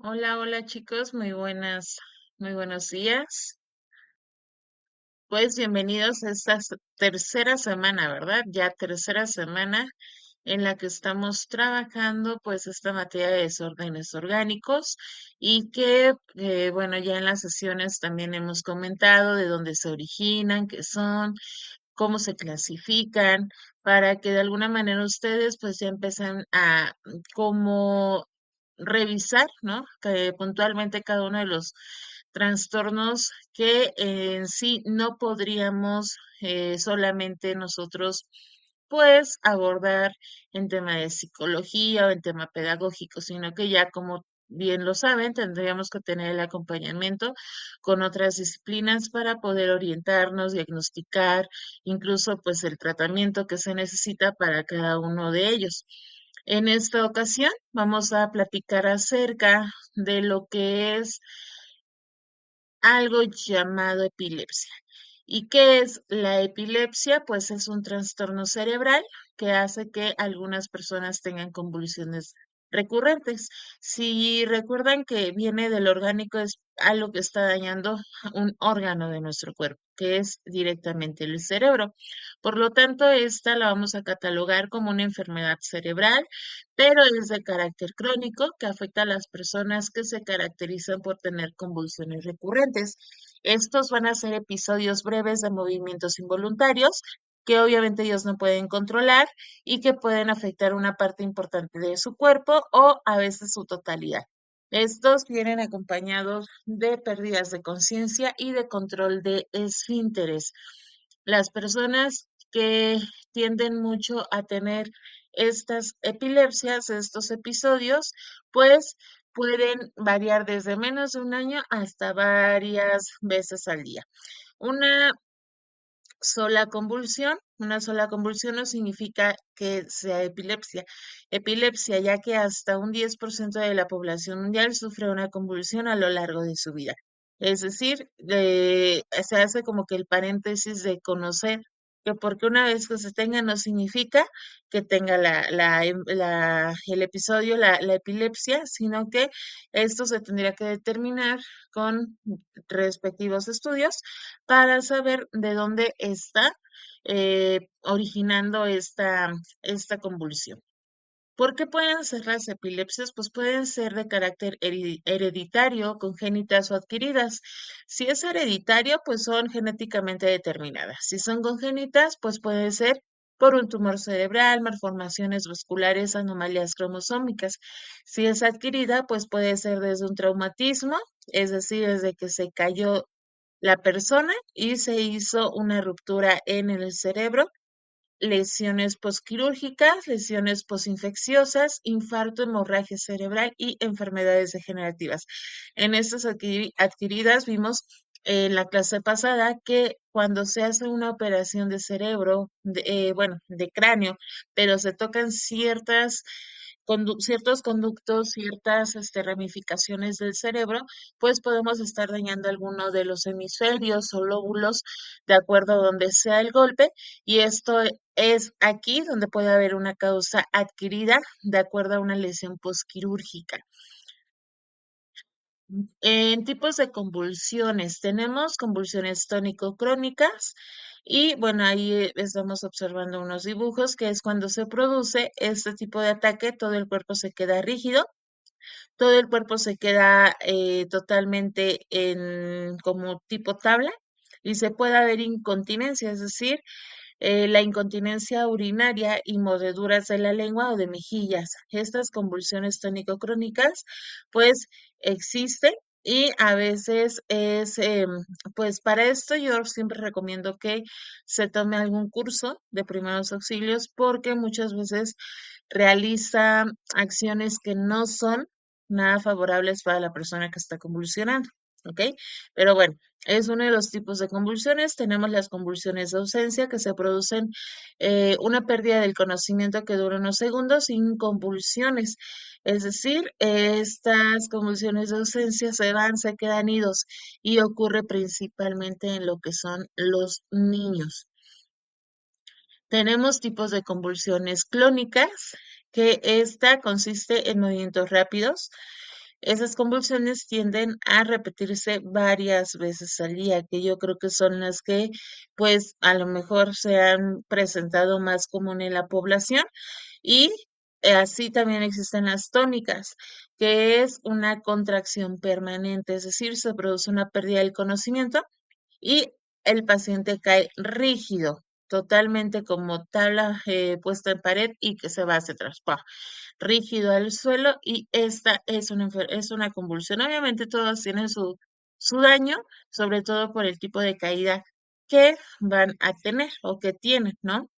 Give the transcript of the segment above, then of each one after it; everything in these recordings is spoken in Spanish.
Hola, hola chicos, muy buenos días. Pues bienvenidos a esta tercera semana, ¿verdad? Ya tercera semana en la que estamos trabajando pues esta materia de desórdenes orgánicos y que, bueno, ya en las sesiones también hemos comentado de dónde se originan, qué son, cómo se clasifican, para que de alguna manera ustedes pues ya empiezan a como revisar, ¿no? Que puntualmente cada uno de los trastornos que en sí no podríamos solamente nosotros pues abordar en tema de psicología o en tema pedagógico, sino que ya como bien lo saben, tendríamos que tener el acompañamiento con otras disciplinas para poder orientarnos, diagnosticar, incluso pues el tratamiento que se necesita para cada uno de ellos. En esta ocasión vamos a platicar acerca de lo que es algo llamado epilepsia. ¿Y qué es la epilepsia? Pues es un trastorno cerebral que hace que algunas personas tengan convulsiones recurrentes. Si recuerdan que viene del orgánico, es algo que está dañando un órgano de nuestro cuerpo, que es directamente el cerebro. Por lo tanto, esta la vamos a catalogar como una enfermedad cerebral, pero es de carácter crónico que afecta a las personas que se caracterizan por tener convulsiones recurrentes. Estos van a ser episodios breves de movimientos involuntarios que obviamente ellos no pueden controlar y que pueden afectar una parte importante de su cuerpo o a veces su totalidad. Estos vienen acompañados de pérdidas de conciencia y de control de esfínteres. Las personas que tienden mucho a tener estas epilepsias, estos episodios, pues pueden variar desde menos de un año hasta varias veces al día. Una una sola convulsión no significa que sea epilepsia. Epilepsia, ya que hasta un 10% de la población mundial sufre una convulsión a lo largo de su vida. Es decir, se hace como que el paréntesis de conocer que porque una vez que se tenga no significa que tenga el episodio, la epilepsia, sino que esto se tendría que determinar con respectivos estudios para saber de dónde está originando esta convulsión. ¿Por qué pueden ser las epilepsias? Pues pueden ser de carácter hereditario, congénitas o adquiridas. Si es hereditario, pues son genéticamente determinadas. Si son congénitas, pues puede ser por un tumor cerebral, malformaciones vasculares, anomalías cromosómicas. Si es adquirida, pues puede ser desde un traumatismo, es decir, desde que se cayó la persona y se hizo una ruptura en el cerebro, lesiones posquirúrgicas, lesiones posinfecciosas, infarto, hemorragia cerebral y enfermedades degenerativas. En estas adquiridas vimos en la clase pasada que cuando se hace una operación de cerebro, bueno, de cráneo, pero se tocan ciertos conductos, ciertas ramificaciones del cerebro, pues podemos estar dañando alguno de los hemisferios o lóbulos de acuerdo a donde sea el golpe, y esto es aquí donde puede haber una causa adquirida de acuerdo a una lesión posquirúrgica. En tipos de convulsiones, tenemos convulsiones tónico-crónicas y bueno, ahí estamos observando unos dibujos que es cuando se produce este tipo de ataque, todo el cuerpo se queda rígido, todo el cuerpo se queda totalmente en como tipo tabla y se puede haber incontinencia, es decir, la incontinencia urinaria y mordeduras de la lengua o de mejillas. Estas convulsiones tónico-crónicas, pues existen y a veces pues para esto yo siempre recomiendo que se tome algún curso de primeros auxilios porque muchas veces realiza acciones que no son nada favorables para la persona que está convulsionando. ¿Ok? Pero bueno, es uno de los tipos de convulsiones. Tenemos las convulsiones de ausencia que se producen una pérdida del conocimiento que dura unos segundos sin convulsiones. Es decir, estas convulsiones de ausencia se van, se quedan idos y ocurre principalmente en lo que son los niños. Tenemos tipos de convulsiones clónicas, que esta consiste en movimientos rápidos Esas convulsiones tienden a repetirse varias veces al día, que yo creo que son las que, pues, a lo mejor se han presentado más común en la población y así también existen las tónicas, que es una contracción permanente, es decir, se produce una pérdida del conocimiento y el paciente cae rígido, totalmente como tabla puesta en pared y que se va hacia atrás, ¡pah! Rígido al suelo y esta es es una convulsión. Obviamente todos tienen su daño, sobre todo por el tipo de caída que van a tener o que tienen, ¿no?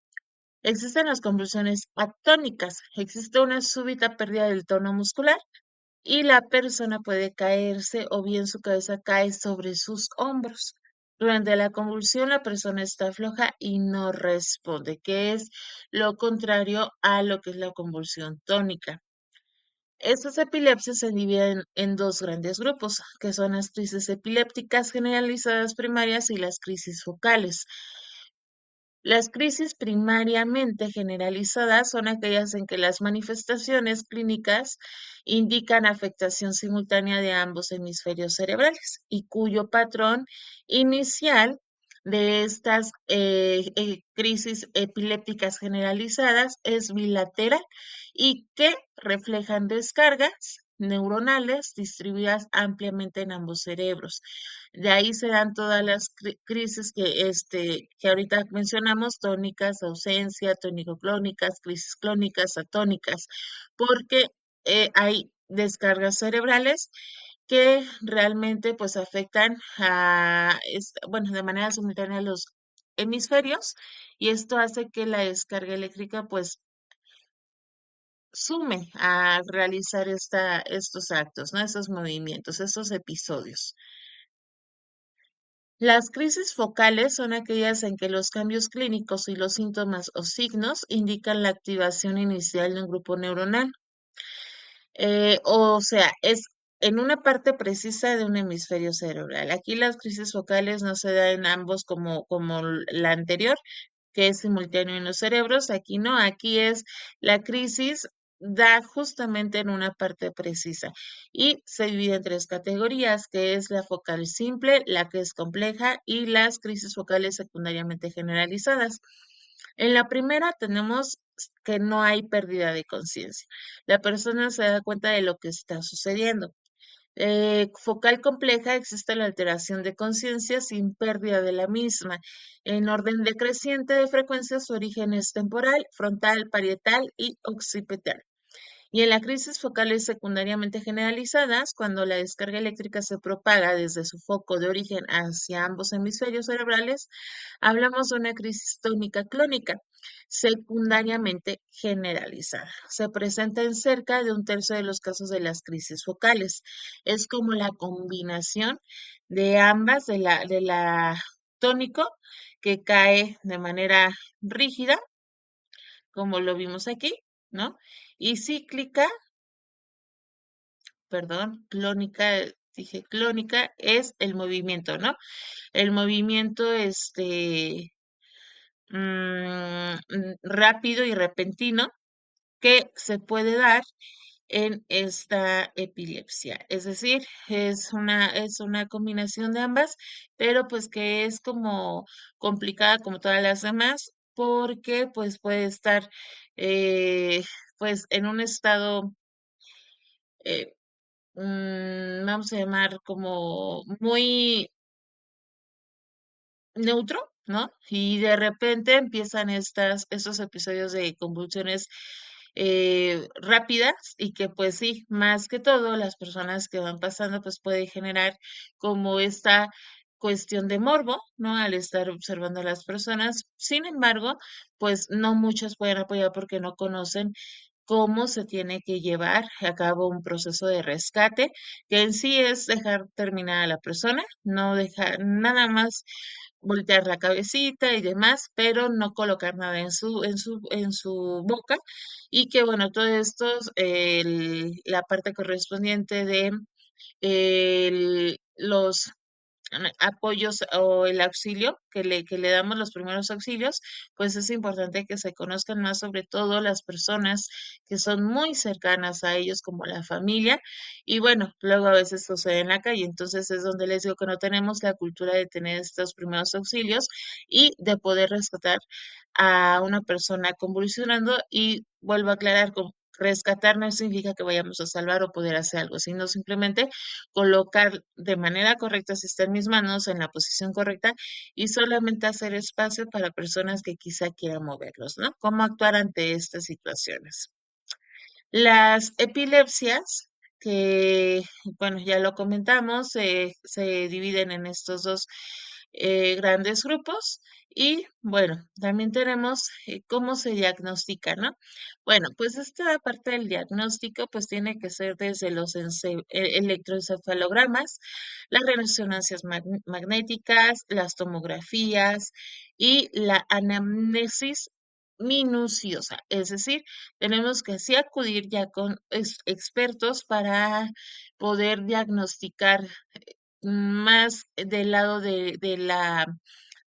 Existen las convulsiones atónicas, existe una súbita pérdida del tono muscular y la persona puede caerse o bien su cabeza cae sobre sus hombros. Durante la convulsión la persona está floja y no responde, que es lo contrario a lo que es la convulsión tónica. Estas epilepsias se dividen en dos grandes grupos, que son las crisis epilépticas generalizadas primarias y las crisis focales. Las crisis primariamente generalizadas son aquellas en que las manifestaciones clínicas indican afectación simultánea de ambos hemisferios cerebrales y cuyo patrón inicial de estas crisis epilépticas generalizadas es bilateral y que reflejan descargas neuronales distribuidas ampliamente en ambos cerebros. De ahí se dan todas las crisis que ahorita mencionamos, tónicas, ausencia, tónico-clónicas, crisis clónicas, atónicas, porque hay descargas cerebrales que realmente pues afectan bueno, de manera simultánea a los hemisferios y esto hace que la descarga eléctrica pues sume a realizar estos actos, ¿no? Estos movimientos, estos episodios. Las crisis focales son aquellas en que los cambios clínicos y los síntomas o signos indican la activación inicial de un grupo neuronal. O sea, es en una parte precisa de un hemisferio cerebral. Aquí las crisis focales no se dan en ambos como la anterior, que es simultáneo en los cerebros. Aquí no, aquí es la crisis da justamente en una parte precisa y se divide en tres categorías, que es la focal simple, la que es compleja y las crisis focales secundariamente generalizadas. En la primera tenemos que no hay pérdida de conciencia. La persona se da cuenta de lo que está sucediendo. Focal compleja existe la alteración de conciencia sin pérdida de la misma. En orden decreciente de frecuencia, su origen es temporal, frontal, parietal y occipital. Y en la crisis focales secundariamente generalizadas, cuando la descarga eléctrica se propaga desde su foco de origen hacia ambos hemisferios cerebrales, hablamos de una crisis tónica clónica secundariamente generalizada. Se presenta en cerca de un tercio de los casos de las crisis focales. Es como la combinación de ambas, de la tónico que cae de manera rígida, como lo vimos aquí, ¿no? Y cíclica, perdón, clónica, dije clónica, es el movimiento, ¿no? El movimiento, rápido y repentino que se puede dar en esta epilepsia. Es decir, es una combinación de ambas, pero pues que es como complicada como todas las demás, porque pues puede estar pues en un estado eh, vamos a llamar como muy neutro, ¿no? Y de repente empiezan estos episodios de convulsiones rápidas y que pues sí, más que todo las personas que van pasando pues puede generar como esta cuestión de morbo, ¿no? Al estar observando a las personas. Sin embargo, pues no muchos pueden apoyar porque no conocen cómo se tiene que llevar a cabo un proceso de rescate, que en sí es dejar terminar a la persona, no dejar nada más voltear la cabecita y demás, pero no colocar nada en su boca. Y que bueno, todo esto, la parte correspondiente de los apoyos o el auxilio que le damos los primeros auxilios, pues es importante que se conozcan más, sobre todo las personas que son muy cercanas a ellos, como la familia. Y bueno, luego a veces sucede en la calle, entonces es donde les digo que no tenemos la cultura de tener estos primeros auxilios y de poder rescatar a una persona convulsionando. Y vuelvo a aclarar, rescatar no significa que vayamos a salvar o poder hacer algo, sino simplemente colocar de manera correcta, si está en mis manos, en la posición correcta, y solamente hacer espacio para personas que quizá quieran moverlos, ¿no? ¿Cómo actuar ante estas situaciones? Las epilepsias, que, bueno, ya lo comentamos, se dividen en estos dos grandes grupos. Y bueno, también tenemos cómo se diagnostica, ¿no? Bueno, pues esta parte del diagnóstico pues tiene que ser desde los electroencefalogramas, las resonancias magnéticas, las tomografías y la anamnesis minuciosa, es decir, tenemos que sí acudir ya con expertos para poder diagnosticar más del lado de la,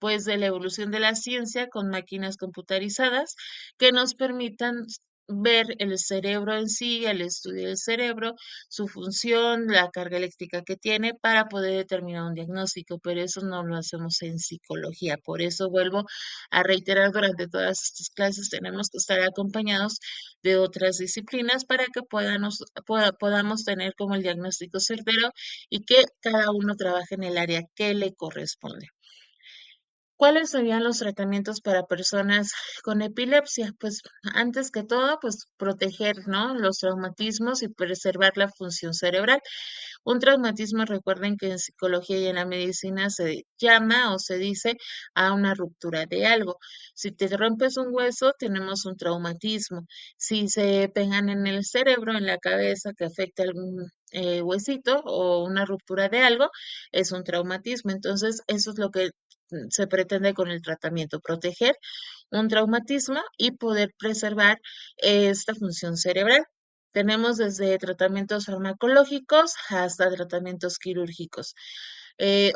pues, de la evolución de la ciencia, con máquinas computarizadas que nos permitan ver el cerebro en sí, el estudio del cerebro, su función, la carga eléctrica que tiene para poder determinar un diagnóstico, pero eso no lo hacemos en psicología. Por eso vuelvo a reiterar, durante todas estas clases tenemos que estar acompañados de otras disciplinas para que podamos tener como el diagnóstico certero y que cada uno trabaje en el área que le corresponde. ¿Cuáles serían los tratamientos para personas con epilepsia? Pues antes que todo, pues proteger, ¿no? Los traumatismos y preservar la función cerebral. Un traumatismo, recuerden que en psicología y en la medicina se llama o se dice a una ruptura de algo. Si te rompes un hueso, tenemos un traumatismo. Si se pegan en el cerebro, en la cabeza, que afecta algún huesito o una ruptura de algo, es un traumatismo. Entonces, eso es lo que se pretende con el tratamiento: proteger un traumatismo y poder preservar esta función cerebral. Tenemos desde tratamientos farmacológicos hasta tratamientos quirúrgicos.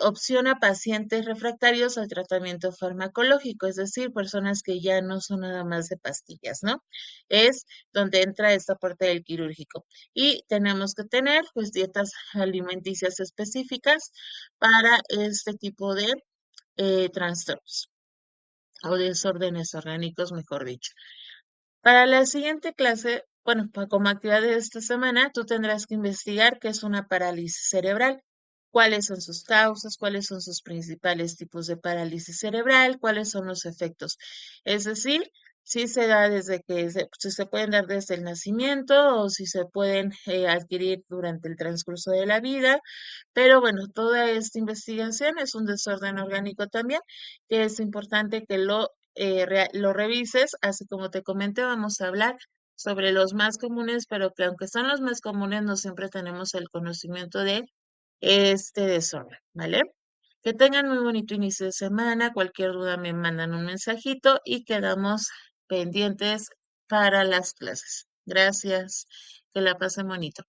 Opción a pacientes refractarios al tratamiento farmacológico, es decir, personas que ya no son nada más de pastillas, ¿no? Es donde entra esta parte del quirúrgico. Y tenemos que tener, pues, dietas alimenticias específicas para este tipo de trastornos o desórdenes orgánicos, mejor dicho. Para la siguiente clase, bueno, como actividad de esta semana, tú tendrás que investigar qué es una parálisis cerebral, cuáles son sus causas, cuáles son sus principales tipos de parálisis cerebral, cuáles son los efectos. Es decir, si se da si se pueden dar desde el nacimiento o si se pueden adquirir durante el transcurso de la vida. Pero bueno, toda esta investigación es un desorden orgánico también, que es importante que lo revises. Así como te comenté, vamos a hablar sobre los más comunes, pero que aunque son los más comunes, no siempre tenemos el conocimiento de este desorden, ¿vale? Que tengan muy bonito inicio de semana. Cualquier duda me mandan un mensajito y quedamos pendientes para las clases. Gracias. Que la pasen bonito.